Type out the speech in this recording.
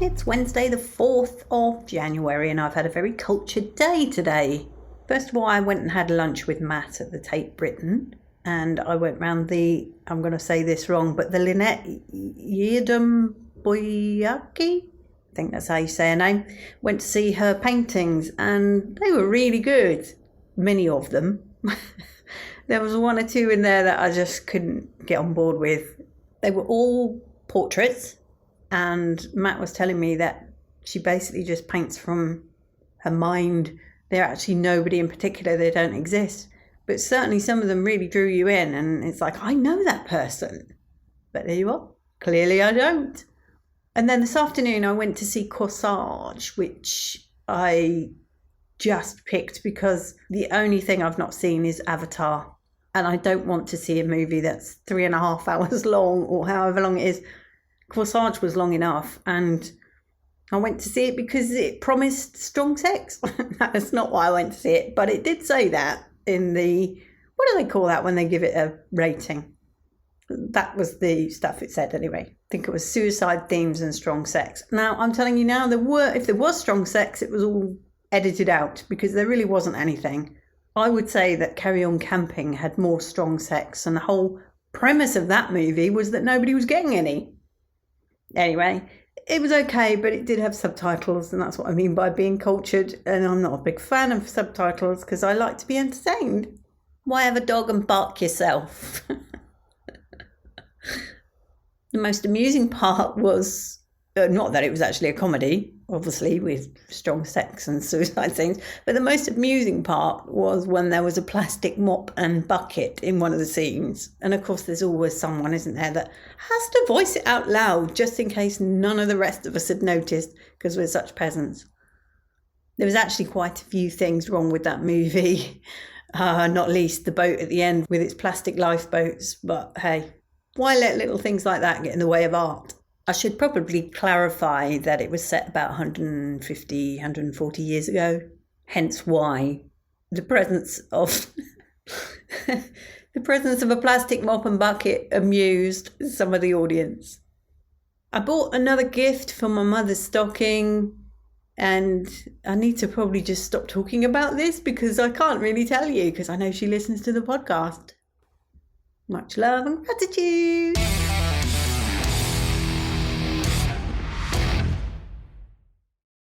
It's Wednesday the 4th of January and I've had a very cultured day today. First of all, I went and had lunch with Matt at the Tate Britain and I went round the, I'm going to say this wrong, but the Lynette Yiadom Boyaki, I think that's how you say her name, went to see her paintings and they were really good, many of them. There was one or two in there that I just couldn't get on board with. They were all portraits. And Matt was telling me that she basically just paints from her mind. They're actually nobody in particular. They don't exist. But certainly some of them really drew you in. And it's like, I know that person. But there you are. Clearly I don't. And then this afternoon I went to see Corsage, which I just picked because the only thing I've not seen is Avatar. And I don't want to see a movie that's 3.5 hours long or however long it is. Corsage was long enough and I went to see it because it promised strong sex. That's not why I went to see it, but it did say that in the, what do they call that when they give it a rating? That was the stuff it said anyway. I think it was suicide themes and strong sex. Now, I'm telling you now, if there was strong sex, it was all edited out because there really wasn't anything. I would say that Carry On Camping had more strong sex and the whole premise of that movie was that nobody was getting any. Anyway, it was okay, but it did have subtitles, and that's what I mean by being cultured. And I'm not a big fan of subtitles because I like to be entertained. Why have a dog and bark yourself? The most amusing part was, not that it was actually a comedy, obviously, with strong sex and suicide scenes, but the most amusing part was when there was a plastic mop and bucket in one of the scenes. And of course, there's always someone, isn't there, that has to voice it out loud just in case none of the rest of us had noticed because we're such peasants. There was actually quite a few things wrong with that movie, not least the boat at the end with its plastic lifeboats. But hey, why let little things like that get in the way of art? I should probably clarify that it was set about 150, 140 years ago, hence why the presence of a plastic mop and bucket amused some of the audience. I bought another gift for my mother's stocking, and I need to probably just stop talking about this because I can't really tell you because I know she listens to the podcast. Much love and gratitude.